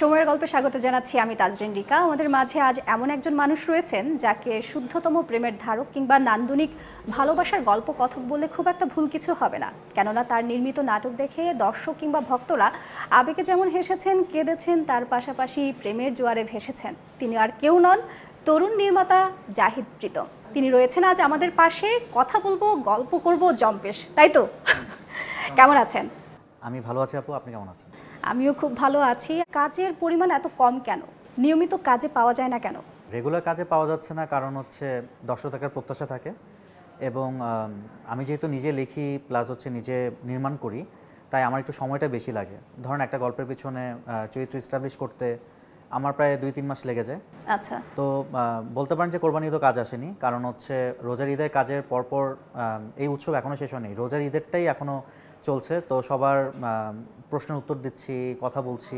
সময়ের গল্পে স্বাগত জানাচ্ছি আমি তাজরিন রিকা। আমাদের মাঝে আজ এমন একজন মানুষ রয়েছেন যাকে শুদ্ধতম প্রেমের ধারক কিংবা নান্দনিক ভালোবাসার গল্প কথক বললে খুব একটা ভুল কিছু হবে না, কেননা তার নির্মিত নাটক দেখে দর্শক কিংবা ভক্তরা আবেগে যেমন হেসেছেন, কেঁদেছেন, তার পাশাপাশি প্রেমের জোয়ারে ভেসেছেন। তিনি আর কেউ নন, তরুণ নির্মাতা জাহিদ প্রীতম। তিনি রয়েছেন আজ আমাদের পাশে। কথা বলবো, গল্প করব জম্পেশ, তাই তো? কেমন আছেন? আমি ভালো আছি আপু, আপনি কেমন আছেন? আমিও খুব ভালো আছি। কাজের পরিমাণ এত কম কেন? নিয়মিত কাজে পাওয়া যায় না কেন? রেগুলার কাজে পাওয়া যাচ্ছে না কারণ হচ্ছে দর্শকের প্রত্যাশা থাকে এবং আমি যেহেতু নিজে লিখি প্লাস হচ্ছে নিজে নির্মাণ করি, তাই আমার একটু সময়টা বেশি লাগে। ধরেন একটা গল্পের পিছনে চরিত্র এস্টাবলিশ করতে আমার প্রায় 2-3 মাস লেগে যায়। আচ্ছা। তো বলতে পারেন যে কোরবানি ঈদও কাজ আসেনি, কারণ হচ্ছে রোজার ঈদের কাজের পরপর এই উৎসব এখনও শেষ হয়নি, রোজার ঈদেরটাই এখনও চলছে। তো সবার প্রশ্নের উত্তর দিচ্ছি, কথা বলছি।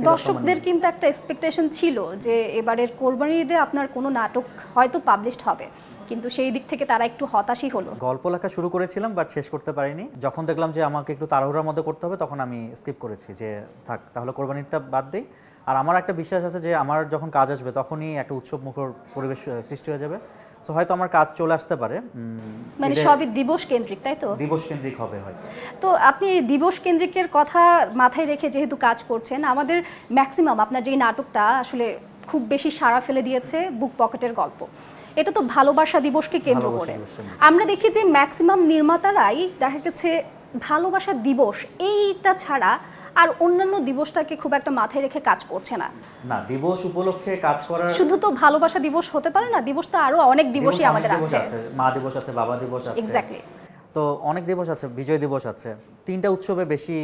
দর্শকদের কিন্তু একটা এক্সপেকটেশন ছিল যে এবারের কোরবানি ঈদে আপনার কোনো নাটক হয়তো পাবলিশড হবে, কিন্তু সেই দিক থেকে তারা একটু হতাশই হলো। গল্প লেখা শুরু করেছিলাম বাট শেষ করতে পারিনি। যখন দেখলাম যে আমাকে একটু তাড়াহুড়ার মধ্যে করতে হবে তখন আমি স্কিপ করেছি, যে থাক তাহলে কোরবানিটা বাদ দিই। আর আমার একটা বিশ্বাস আছে যে আমার যখন কাজ আসবে তখনই একটা উৎসব মুখর পরিবেশ সৃষ্টি হয়ে যাবে। সো হয়তো আমার কাজ চলে আসতে পারে, মানে সবই দিবস কেন্দ্রিক, তাই তো? দিবস কেন্দ্রিক হবে হয়তো। তো আপনি দিবস কেন্দ্রিকের কথা মাথায় রেখে যেহেতু কাজ করছেন, আমাদের ম্যাক্সিমাম আপনার যে নাটকটা আসলে খুব বেশি সাড়া ফেলে দিয়েছে, বুক পকেটের গল্প, এটা তো ভালোবাসা দিবসকে কেন্দ্র করে। আমরা দেখি যে ম্যাক্সিমাম নির্মাতারাই দেখা গেছে ভালোবাসা দিবস এইটা ছাড়া আর অন্যান্য দিবসটাকে খুব একটা মাথায় রেখে কাজ করছে না। না, দিবস উপলক্ষে কাজ করার শুধু তো ভালোবাসা দিবস হতে পারে না, দিবস তো আরো অনেক দিবসই আমাদের আছে। মা দিবস আছে, বাবা দিবস আছে, এক্স্যাক্টলি। তো অনেক দিবস আছে, বিজয় দিবস আছে। 3টা উৎসবে বেশি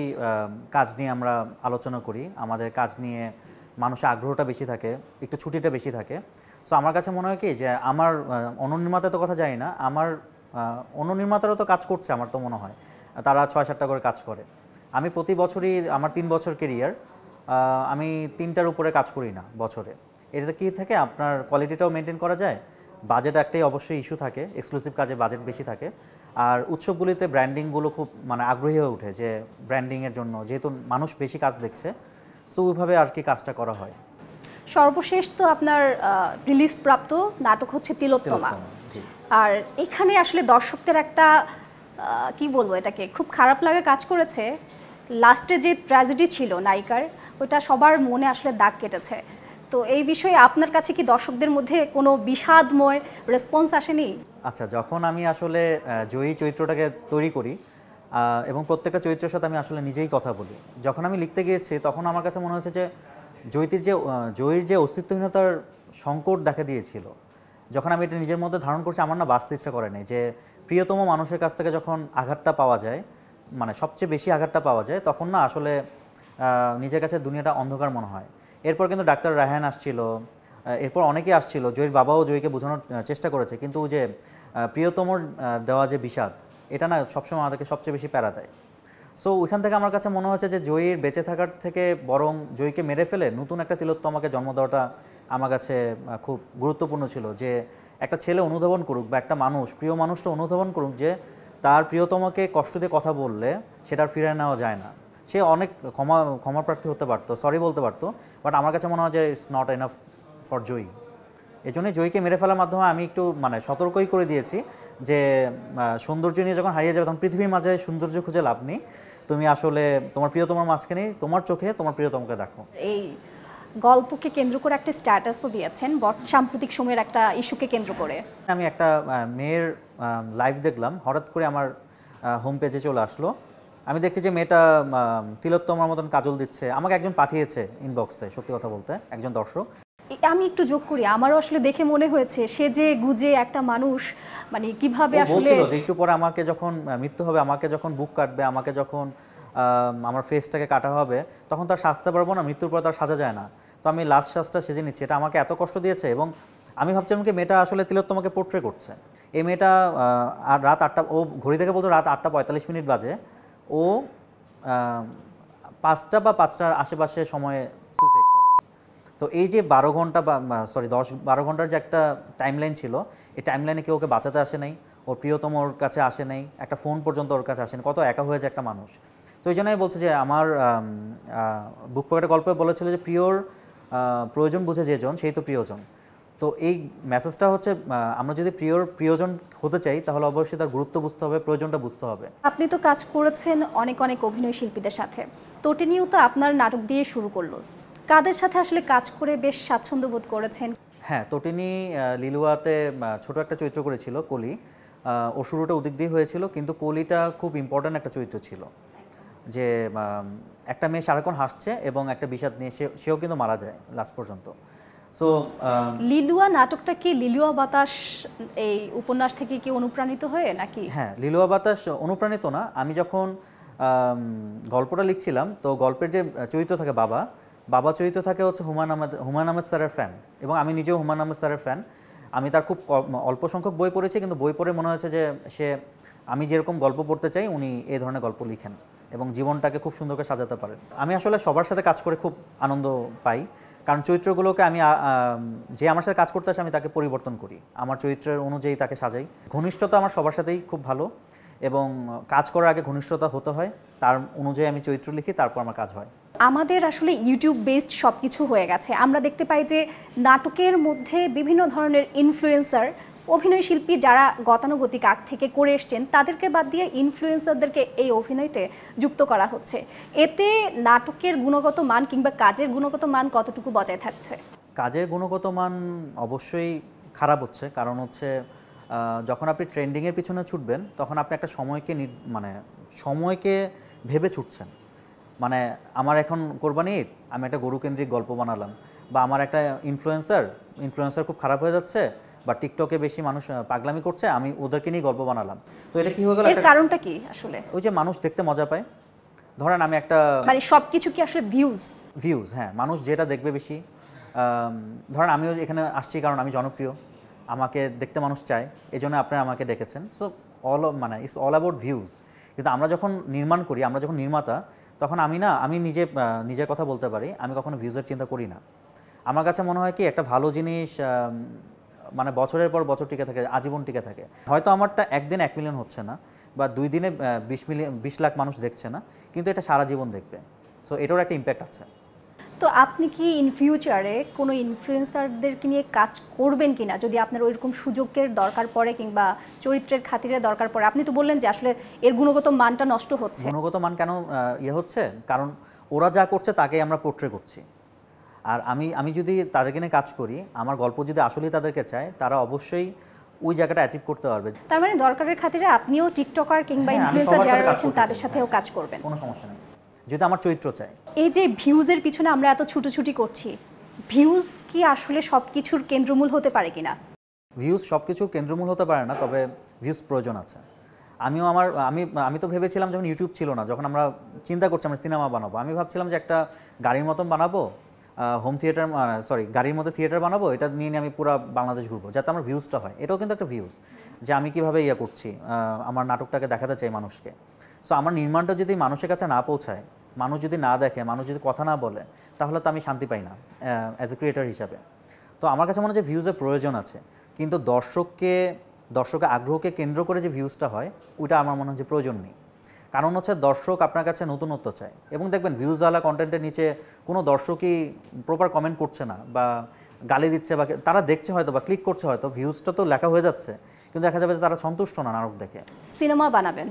কাজ নিয়ে আমরা আলোচনা করি, আমাদের কাজ নিয়ে মানুষের আগ্রহটা বেশি থাকে, একটু ছুটিটা বেশি থাকে। সো আমার কাছে মনে হয় কি যে আমার অন্য নির্মাতা তো কথা জানি না, আমার অন্য নির্মাতারাও তো কাজ করছে, আমার তো মনে হয় তারা 6-7টা করে কাজ করে। আমি প্রতি বছরই, আমার 3 বছর কেরিয়ার, আমি 3টার উপরে কাজ করি না বছরে। এটাতে কী থাকে, আপনার কোয়ালিটিটাও মেনটেন করা যায়, বাজেট একটাই অবশ্যই ইস্যু থাকে, এক্সক্লুসিভ কাজে বাজেট বেশি থাকে। আর উৎসবগুলিতে ব্র্যান্ডিংগুলো খুব আগ্রহী হয়ে ওঠে, যে ব্র্যান্ডিংয়ের জন্য যেহেতু মানুষ বেশি কাজ দেখছে, সো ওইভাবে আর কি কাজটা করা হয়। সর্বশেষ তো আপনার রিলিজ প্রাপ্ত নাটক হচ্ছে তিলোত্তমা। আর এখানে আসলে দর্শকদের একটা কি বলবো, এটাকে খুব খারাপ লাগা কাজ করেছে। লাস্টে যে ট্র্যাজেডি ছিল নায়িকার, ওটা সবার মনে আসলে দাগ কেটেছে। তো এই বিষয়ে আপনার কাছে কি দর্শকদের মধ্যে কোনো বিষাদময় রেসপন্স আসেনি? আচ্ছা, যখন আমি আসলে জয়ী চরিত্রটাকে তৈরি করি এবং প্রত্যেকটা চরিত্রের সাথে আমি আসলে নিজেই কথা বলি, যখন আমি লিখতে গিয়েছি তখন আমার কাছে মনে হচ্ছে যে জয়ীর যে অস্তিত্বহীনতার সংকট দেখা দিয়েছিল, যখন আমি এটা নিজের মধ্যে ধারণ করছি, আমার না বাঁচতে ইচ্ছা করে নাই। যে প্রিয়তম মানুষের কাছ থেকে যখন আঘাতটা পাওয়া যায়, সবচেয়ে বেশি আঘাতটা পাওয়া যায়, তখন না আসলে নিজের কাছে দুনিয়াটা অন্ধকার মনে হয়। এরপর কিন্তু ডাক্তার রায়হান আসছিল, এরপর অনেকেই আসছিল, জয়ীর বাবাও জয়ীকে বোঝানোর চেষ্টা করেছে, কিন্তু যে প্রিয়তমর দেওয়া যে বিষাদ, এটা না সবসময় আমাদেরকে সবচেয়ে বেশি প্যারা দেয়। সো ওইখান থেকে আমার কাছে মনে হচ্ছে যে জয়ীর বেঁচে থাকার থেকে বরং জয়ীকে মেরে ফেলে নতুন একটা তিলোত্তমাকে জন্ম দেওয়াটা আমার কাছে খুব গুরুত্বপূর্ণ ছিল। যে একটা ছেলে অনুধাবন করুক, বা একটা মানুষ, প্রিয় মানুষটা অনুধাবন করুক যে তার প্রিয়তমাকে কষ্ট দিয়ে কথা বললে সেটা আর ফিরে নেওয়া যায় না। সে অনেক ক্ষমা প্রার্থী হতে পারতো, সরি বলতে পারতো, বাট আমার কাছে মনে হয় যে ইটস নট এনাফ ফর জয়ী। এই জন্যই জয়ীকে মেরে ফেলার মাধ্যমে আমি একটু সতর্কই করে দিয়েছি যে সৌন্দর্য নিয়ে যখন হারিয়ে যাবে তখন পৃথিবীর মাঝে সৌন্দর্য খুঁজে লাভ নেই, তুমি আসলে তোমার প্রিয়তমার মাঝখানে তোমার চোখে তোমার প্রিয়তমকে দেখো। এই গল্পকে কেন্দ্র করে একটা স্ট্যাটাস তো দিয়েছেন সাম্প্রতিক সময়ের একটা ইস্যুকে কেন্দ্র করে। আমি একটা মেয়ের লাইভ দেখলাম, হঠাৎ করে আমার হোম পেজে চলে আসলো। আমি দেখছি যে মেয়েটা তিলোত্তমার মতন কাজল দিচ্ছে, আমাকে একজন পাঠিয়েছে ইনবক্সে, সত্যি কথা বলতে একজন দর্শক। আমি একটু যোগ করি, আমারও আসলে দেখে মনে হয়েছে সে যে গুজে একটা মানুষ, কিভাবে আসলে বলছিল যে একটু পরে আমাকে যখন মৃত্যু হবে, আমাকে যখন বুক কাটবে, আমাকে যখন আমার ফেসটাকে কাটা হবে, তখন তার সাজতে পারবো না, মৃত্যুর পর তার সাজা যায় না, তো আমি লাস্ট সাজটা সেজে নিচ্ছি। এটা আমাকে এত কষ্ট দিয়েছে এবং আমি ভাবছিলাম কি মেয়েটা আসলে তিলোত্তমাকে পোর্ট্রে করছে। এই মেয়েটা আর রাত 8টা, ও ঘড়ি থেকে বলতো রাত 8:45 বাজে, ও 5টা বা 5টার আশেপাশে সময়ে সুইসাইড করে। তো এই যে 12 ঘন্টা বা 10-12 ঘন্টার যে একটা টাইমলাইন ছিল, এই টাইমলাইনে কেউ ওকে বাঁচাতে আসে নাই, ওর প্রিয়তম ওর কাছে আসে নাই, একটা ফোন পর্যন্ত ওর কাছে আসেনি, কত একা হয়ে যায় একটা মানুষ। তো এই জন্যই বলছে যে আমার বুক পকেটে গল্পে বলেছিল যে প্রিয়র প্রয়োজন বুঝে যেজন সেই তো প্রিয়জন। তো এই মেসেজটা হচ্ছে আমরা যদি প্রিয়জন হতে চাই তাহলে অবশ্যই তার গুরুত্ব বুঝতে হবে, প্রয়োজনটা বুঝতে হবে। আপনি তো কাজ করেছেন অনেক অনেক অভিনয় শিল্পীদের সাথে, তটিনীও তো আপনার নাটক দিয়ে শুরু করলো। কাদের সাথে আসলে কাজ করে বেশ স্বাচ্ছন্দ্য বোধ করেছেন? হ্যাঁ, তটিনী লিলুয়াতে ছোট একটা চরিত্র করেছিল কলি। ও শুরুটা ওদিক দিয়ে হয়েছিল, কিন্তু কলিটা খুব ইম্পর্ট্যান্ট একটা চরিত্র ছিল, যে একটা মেয়ে সারাক্ষণ হাসছে এবং একটা বিষাদ নিয়ে সেও কিন্তু মারা যায় লাস্ট পর্যন্ত। সো লিলুয়া নাটকটা কি লিলুয়া বাতাস এই উপন্যাস থেকে কি অনুপ্রাণিত হয়ে নাকি? হ্যাঁ, লিলুয়া বাতাস অনুপ্রাণিত না। আমি যখন গল্পটা লিখছিলাম, তো গল্পের যে চরিত্র থাকে বাবা চরিত্র থাকে হচ্ছে হুমায়ুন আহমেদ স্যারের ফ্যান, এবং আমি নিজেও হুমায়ুন আহমেদ স্যারের ফ্যান। আমি তার খুব অল্প সংখ্যক বই পড়েছি, কিন্তু বই পড়ে মনে হয়েছে যে আমি যেরকম গল্প পড়তে চাই উনি এই ধরনের গল্প লিখেন এবং জীবনটাকে খুব সুন্দর করে সাজাতে পারেন। আমি আসলে সবার সাথে কাজ করে খুব আনন্দ পাই, কারণ চরিত্রগুলোকে আমি যে আমার সাথে কাজ করতে আসে আমি তাকে পরিবর্তন করি, আমার চরিত্রের অনুযায়ী তাকে সাজাই। ঘনিষ্ঠতা আমার সবার সাথেই খুব ভালো, এবং কাজ করার আগে ঘনিষ্ঠতা হতে হয়, তার অনুযায়ী আমি চরিত্র লিখি, তারপর আমার কাজ হয়। আমাদের আসলে ইউটিউব বেসড সব কিছু হয়ে গেছে। আমরা দেখতে পাই যে নাটকের মধ্যে বিভিন্ন ধরনের ইনফ্লুয়েন্সার, অভিনয় শিল্পী যারা গতানুগতিক আগ থেকে করে এসছেন তাদেরকে বাদ দিয়ে ইনফ্লুয়েন্সারদেরকে এই অভিনয়তে যুক্ত করা হচ্ছে। এতে নাটকের গুণগত মান কিংবা কাজের গুণগত মান কতটুকু বজায় থাকছে? কাজের গুণগত মান অবশ্যই খারাপ হচ্ছে, কারণ হচ্ছে যখন আপনি ট্রেন্ডিংয়ের পিছনে ছুটবেন তখন আপনি একটা সময়কে ভেবে ছুটছেন। মানে আমার এখন কোরবানি ঈদ, আমি একটা গরুকেন্দ্রিক গল্প বানালাম, বা আমার একটা ইনফ্লুয়েন্সার খুব খারাপ হয়ে যাচ্ছে, বা টিকটকে বেশি মানুষ পাগলামি করছে, আমি ওদেরকে নিয়ে গল্প বানালাম। তো এটা কি হয়ে গেল? এর কারণটা কি আসলে? ওই যে মানুষ দেখতে মজা পায়। ধরেন আমি একটা মানে সবকিছু কি আসলে ভিউজ? হ্যাঁ, মানুষ যেটা দেখবে বেশি। ধরেন আমিও এখানে আসছি কারণ আমি জনপ্রিয়, আমাকে দেখতে মানুষ চায়, এই জন্য আপনারা আমাকে ডেকেছেন। So it's all about views. কিন্তু আমরা যখন নির্মাণ করি, আমরা যখন নির্মাতা, তখন আমি নিজের কথা বলতে পারি, আমি কখনো ভিউজের চিন্তা করি না। আমার কাছে মনে হয় কি একটা ভালো জিনিস মানে বছরের পর বছর টিকে থাকে, আজীবন টিকে থাকে। হয়তো আমারটা একদিন 1 মিলিয়ন হচ্ছে না, বা 2 দিনে 20 লাখ মানুষ দেখছে না, কিন্তু এটা সারা জীবন দেখবে। সো এটার একটা ইম্প্যাক্ট আছে। তো আপনি কি ইন ফিউচারে কোনো ইনফ্লুয়েন্সারদেরকে নিয়ে কাজ করবেন কিনা, যদি আপনার ওইরকম সুযোগের দরকার পড়ে কিংবা চরিত্রের খাতিরে দরকার পড়ে? আপনি তো বললেন যে আসলে এর গুণগত মানটা নষ্ট হচ্ছে। গুণগত মান কেন হচ্ছে? কারণ ওরা যা করছে তাকেই আমরা পোর্ট্রে করছি। আর আমি যদি তাদেরকে নিয়ে কাজ করি, আমার গল্প যদি আসলেই তাদেরকে চায়, তারা অবশ্যই ওই জায়গাটা অ্যাচিভ করতে পারবে। তার মানে দরকারের খাতিরে আপনিও টিকটকার কিংবা হ্যাঁ, ইনফ্লুয়েন্সার যারা রয়েছেন তাদের সাথেও কাজ করবেন, কোনো সমস্যা নেই, যদি আমার চরিত্র চায়। এই যে ভিউজের পিছনে আমরা এত ছুটোছুটি করছি, ভিউজ কি আসলে সব কিছুর কেন্দ্রমূল হতে পারে কিনা? ভিউজ সব কিছুর কেন্দ্রমূল হতে পারে না, তবে ভিউজ প্রয়োজন আছে। আমি তো ভেবেছিলাম যখন ইউটিউব ছিল না, যখন আমরা চিন্তা করছি আমরা সিনেমা বানাবো, আমি ভাবছিলাম যে একটা গাড়ির মতন বানাবো, গাড়ির মধ্যে থিয়েটার বানাবো, এটা নিয়ে আমি পুরো বাংলাদেশ ঘুরবো, যাতে আমার ভিউজটা হয়। এটাও কিন্তু একটা ভিউজ, যে আমি কীভাবে করছি, আমার নাটকটাকে দেখাতে চাই মানুষকে। সো আমার নির্মাণটা যদি মানুষের কাছে না পৌঁছায়, মানুষ যদি না দেখে, মানুষ যদি কথা না বলে, তাহলে তো আমি শান্তি পাই না অ্যাজ এ ক্রিয়েটার হিসাবে। তো আমার কাছে মনে হয় যে ভিউজের প্রয়োজন আছে, কিন্তু দর্শকের আগ্রহকে কেন্দ্র করে যে ভিউজটা হয়, ওইটা আমার মনে হয় যে প্রয়োজন নেই। কারণ হচ্ছে দর্শক আপনার কাছে নতুনত্ব চায়, এবং দেখবেন ভিউজওয়ালা কন্টেন্টের নিচে কোনো দর্শকই প্রপার কমেন্ট করছে না, বা গালি দিচ্ছে, বা তারা দেখছে হয়তো বা ক্লিক করছে হয়তো, ভিউজটা তো লেখা হয়ে যাচ্ছে, কিন্তু দেখা যাবে যে তারা সন্তুষ্ট না নাটক দেখে। সিনেমা বানাবেন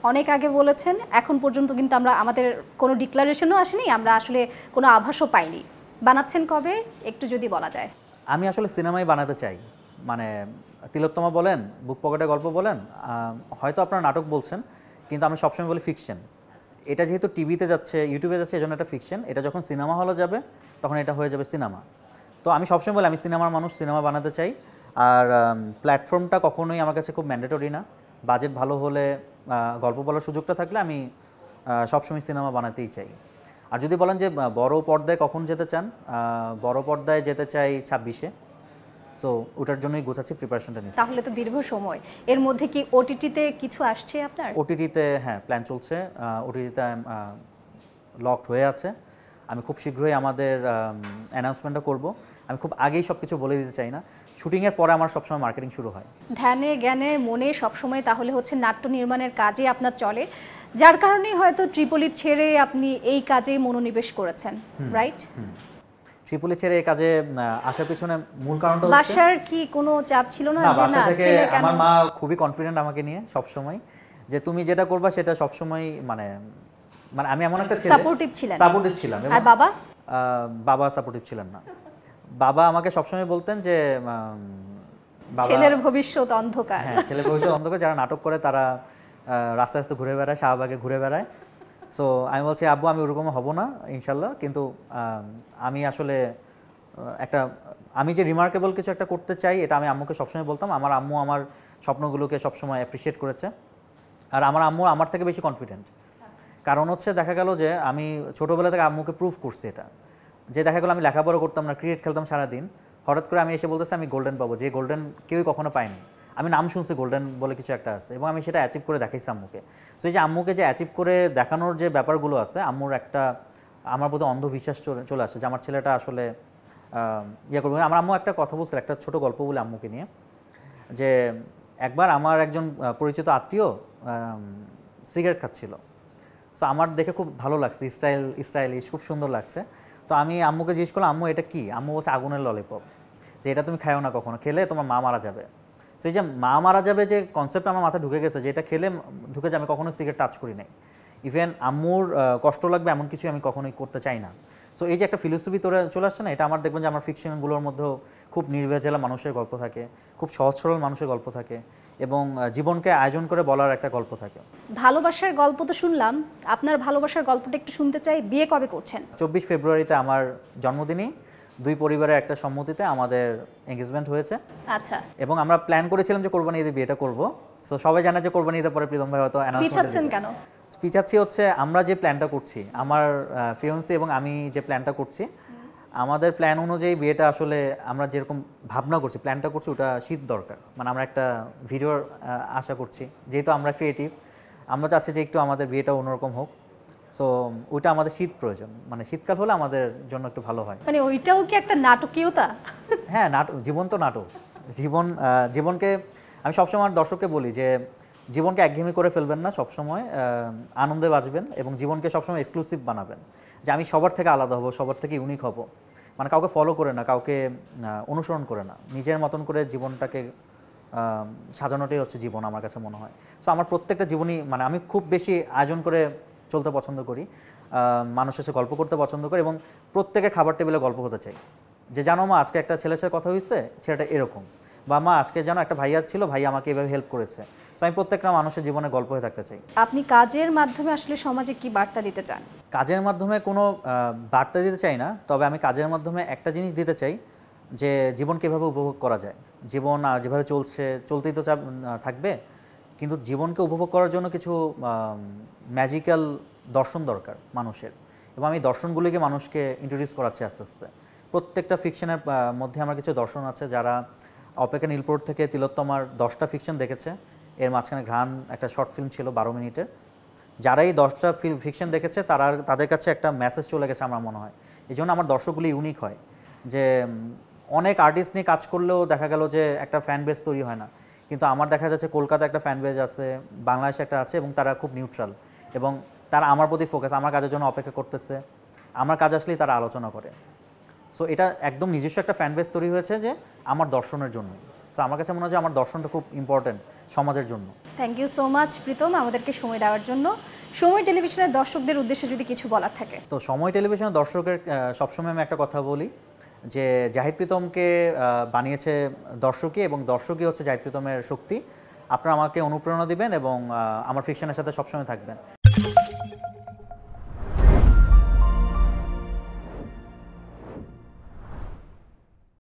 অনেক আগে বলেছেন, এখন পর্যন্ত কিন্তু আমাদের কোনো ডিক্লারেশনও আসেনি, আমরা আসলে কোনো আভাসও পাইনি। বানাচ্ছেন কবে একটু যদি বলা যায়? আমি আসলে সিনেমাই বানাতে চাই, মানে তিলোত্তমা বলেন, বুক পকেটে গল্প বলেন, হয়তো আপনারা নাটক বলছেন, কিন্তু আমি সবসময় বলি ফিকশন। এটা যেহেতু টিভিতে যাচ্ছে, ইউটিউবে যাচ্ছে, এজন্য এটা ফিকশন। এটা যখন সিনেমা হলে যাবে তখন এটা হয়ে যাবে সিনেমা। তো আমি সবসময় বলি আমি সিনেমার মানুষ, সিনেমা বানাতে চাই। আর প্ল্যাটফর্মটা কখনোই আমার কাছে খুব ম্যান্ডেটরি না। বাজেট ভালো হলে, গল্প বলার সুযোগটা থাকলে আমি সবসময় সিনেমা বানাতেই চাই। আর যদি বলেন যে বড় পর্দায় কখন যেতে চান, বড় পর্দায় যেতে চাই 26-এ। তো ওটার জন্যই গোছাচ্ছি, প্রিপারেশনটা নিচ্ছি। তাহলে তো দীর্ঘ সময়। এর মধ্যে কি ওটিটিতে কিছু আসছে আপনার? ওটিটিতে হ্যাঁ প্ল্যান চলছে, ওটিটিতে লকড হয়ে আছে। আমি খুব শীঘ্রই আমাদের অ্যানাউন্সমেন্টটা করব। আমি খুব আগেই সব কিছু বলে দিতে চাই না, শুটিংয়ের পরে আমার সবসময় মার্কেটিং শুরু হয়। ধ্যানে জ্ঞানে মনে সবসময় তাহলে হচ্ছে নাট্য নির্মাণের কাজে আপনার চলে। যার কারণেই হয়তো ট্রিপলি ছেড়ে আপনি এই কাজে মনোনিবেশ করেছেন, রাইট? ট্রিপলি ছেড়ে এই কাজে আসার পিছনে মূল কারণটা হচ্ছে বাসার কি কোনো চাপ ছিল না না, যে বাসা না থেকে ছেলে কেন? আমার মা খুবই কনফিডেন্ট আমাকে নিয়ে সব সময়, যে তুমি যেটা করবা সেটা সব সময় মানে মানে আমি এমন একটা ছেলে সাপোর্টিভ ছিলেন। সাপোর্টিভ ছিলাম। আর বাবা? বাবা সাপোর্টিভ ছিলেন না। বাবা আমাকে সবসময় বলতেন যে বাবা ছেলের ভবিষ্যৎ অন্ধকার। হ্যাঁ, ছেলের ভবিষ্যৎ অন্ধকার, যারা নাটক করে তারা রাস্তায় রাস্তায় ঘুরে বেড়ায়, শাহবাগে ঘুরে বেড়ায়। সো আমি বলছি আব্বু আমি ওরকম হব না ইনশাল্লাহ, কিন্তু আমি আসলে একটা আমি যে রিমার্কেবল কিছু একটা করতে চাই এটা আমি আম্মুকে সবসময় বলতাম। আমার আম্মু আমার স্বপ্নগুলোকে সবসময় অ্যাপ্রিসিয়েট করেছে, আর আমার আম্মু আমার থেকে বেশি কনফিডেন্ট। কারণ হচ্ছে দেখা গেল যে আমি ছোটোবেলা থেকে আম্মুকে প্রুভ করছি এটা, যে দেখা গেল আমি লেখাপড়া করতাম না, ক্রিকেট খেলতাম সারাদিন, হঠাৎ করে আমি এসে বলতেছি আমি গোল্ডেন পাবো, যে গোল্ডেন কেউই কখনো পায়নি। আমি নাম শুনছি গোল্ডেন বলে কিছু একটা আছে, এবং আমি সেটা অ্যাচিভ করে দেখাইছি আম্মুকে। সো এই যে আম্মুকে যে অ্যাচিভ করে দেখানোর যে ব্যাপারগুলো আছে, আম্মুর একটা আমার প্রতি অন্ধবিশ্বাস চলে আসে যে আমার ছেলেটা আসলে ইয়ে করবে। আমার আম্মু একটা কথা বলছিল, একটা ছোট গল্প বলে আম্মুকে নিয়ে, যে একবার আমার একজন পরিচিত আত্মীয় সিগারেট খাচ্ছিল। সো আমার দেখে খুব ভালো লাগছে, স্টাইলিশ, খুব সুন্দর লাগছে। তো আমি আম্মুকে জিজ্ঞেস করলাম আম্মু এটা কি? আম্মু বলছে আগুনের ললিপপ, যে এটা তুমি খাও না কখনো, খেলে তোমার মা মারা যাবে। সো এই যে মা মারা যাবে যে কনসেপ্ট আমার মাথায় ঢুকে গেছে, যে এটা খেলে ঢুকে যে আমি কখনো সিগারেট টাচ করি নাই। ইভেন আম্মুর কষ্ট লাগবে এমন কিছু আমি কখনোই করতে চাই না। সো এই যে একটা ফিলোসফি তোরা চলে আসছে না, এটা আমার দেখবেন যে আমার ফিকশনগুলোর মধ্যেও খুব নির্ভেজালা মানুষের গল্প থাকে, খুব সহজ সরল মানুষের গল্প থাকে, এবং জীবনকে আয়োজন করে বলার একটা গল্প থাকে। ভালোবাসার গল্প তো শুনলাম, আপনার ভালোবাসার গল্পটা একটু শুনতে চাই। বিয়ে কবে করছেন? 24 ফেব্রুয়ারিতে আমার জন্মদিনেই দুই পরিবারের একটা সম্মতিতে আমাদের এঙ্গেজমেন্ট হয়েছে। আচ্ছা, এবং আমরা প্ল্যান করেছিলাম যে কোরবানি ঈদে বিয়েটা করব। সো সবাই জানে যে কোরবানি ঈদের পরে প্রীতম ভাই হয়তো পিছাচ্ছেন কেন? পিছাচ্ছি হচ্ছে আমরা যে প্ল্যানটা করছি, আমার ফিয়ন্সি এবং আমি যে প্ল্যানটা করছি, আমাদের প্ল্যান অনুযায়ী বিয়েটা আসলে আমরা যেরকম ভাবনা করছি, প্ল্যানটা করছি, ওটা শীত দরকার। মানে আমরা একটা ভিডিওর আশা করছি, যেহেতু আমরা ক্রিয়েটিভ, আমরা চাচ্ছি যে একটু আমাদের বিয়েটা অন্যরকম হোক। সো ওইটা আমাদের শীত প্রয়োজন, মানে শীতকাল হলে আমাদের জন্য একটু ভালো হয়। মানে ওইটাও কি একটা নাটকীয়তা? হ্যাঁ, জীবন তো নাটক। জীবনকে আমি সবসময় আমার দর্শককে বলি যে জীবনকে একঘেয়েমি করে ফেলবেন না, সবসময় আনন্দে বাঁচবেন, এবং জীবনকে সবসময় এক্সক্লুসিভ বানাবেন, যে আমি সবার থেকে আলাদা হব, সবার থেকে ইউনিক হব। মানে কাউকে ফলো করে না, কাউকে অনুসরণ করে না, নিজের মতন করে জীবনটাকে সাজানোটাই হচ্ছে জীবন আমার কাছে মনে হয়। সো আমার প্রত্যেকটা জীবনই মানে আমি খুব বেশি আয়োজন করে চলতে পছন্দ করি, মানুষের সাথে গল্প করতে পছন্দ করি, এবং প্রত্যেকের খাবার টেবিলে গল্প হতে চাই, যে জানো মা আজকে একটা ছেলের সাথে কথা হয়েছে, ছেলেটা এরকম, বা মা আজকে জানো একটা ভাইয়া ছিল, ভাই আমাকে এভাবে হেল্প করেছে। সো আমি প্রত্যেকটা মানুষের জীবনে গল্প হয়ে থাকতে চাই। আপনি কাজের মাধ্যমে আসলে সমাজে কি বার্তা দিতে চান? কাজের মাধ্যমে কোনো বার্তা দিতে চাই না, তবে আমি কাজের মাধ্যমে একটা জিনিস দিতে চাই, যে জীবন কীভাবে উপভোগ করা যায়। জীবন যেভাবে চলতেই তো থাকবে, কিন্তু জীবনকে উপভোগ করার জন্য কিছু ম্যাজিক্যাল দর্শন দরকার মানুষের, এবং আমি দর্শনগুলিকে মানুষকে ইন্ট্রোডিউস করাচ্ছি আস্তে আস্তে। প্রত্যেকটা ফিকশনের মধ্যে আমার কিছু দর্শন আছে। যারা অপেক্ষা নীলপুর থেকে তিলোত্তমার 10টা ফিকশন দেখেছে, এর মাঝখানে ঘ্রাণ একটা শর্ট ফিল্ম ছিল 12 মিনিটের, যারা এই 10টা ফিকশন দেখেছে তাদের কাছে একটা মেসেজ চলে গেছে আমার মনে হয়। এই জন্য আমার দর্শকগুলি ইউনিক হয়, যে অনেক আর্টিস্ট নিয়ে কাজ করলেও দেখা গেল যে একটা ফ্যান বেস তৈরি হয় না, কিন্তু আমার দেখা যাচ্ছে কলকাতায় একটা ফ্যান বেস আছে, বাংলাদেশে একটা আছে, এবং তারা খুব নিউট্রাল, এবং তারা আমার প্রতি ফোকাস, আমার কাজের জন্য অপেক্ষা করতেছে, আমার কাজ আসলেই তারা আলোচনা করে। সো এটা একদম নিজস্ব একটা ফ্যান বেস তৈরি হয়েছে যে আমার দর্শনের জন্য। সো আমার কাছে মনে হয় যে আমার দর্শনটা খুব ইম্পর্টেন্ট সমাজের জন্য। Thank you so much Pritam, আমাদেরকে সময় দেওয়ার জন্য। সময় টেলিভিশনের দর্শকদের উদ্দেশ্যে যদি কিছু বলার থাকে। তো সময় টেলিভিশনের দর্শকের সবসময় আমি একটা কথা বলি, যে জাহিদ প্রীতমকে বানিয়েছে দর্শকই, এবং দর্শকই হচ্ছে জাহিদ প্রীতমের শক্তি। আপনারা আমাকে অনুপ্রেরণা দিবেন, এবং আমার ফিকশনের সাথে সবসময় থাকবেন।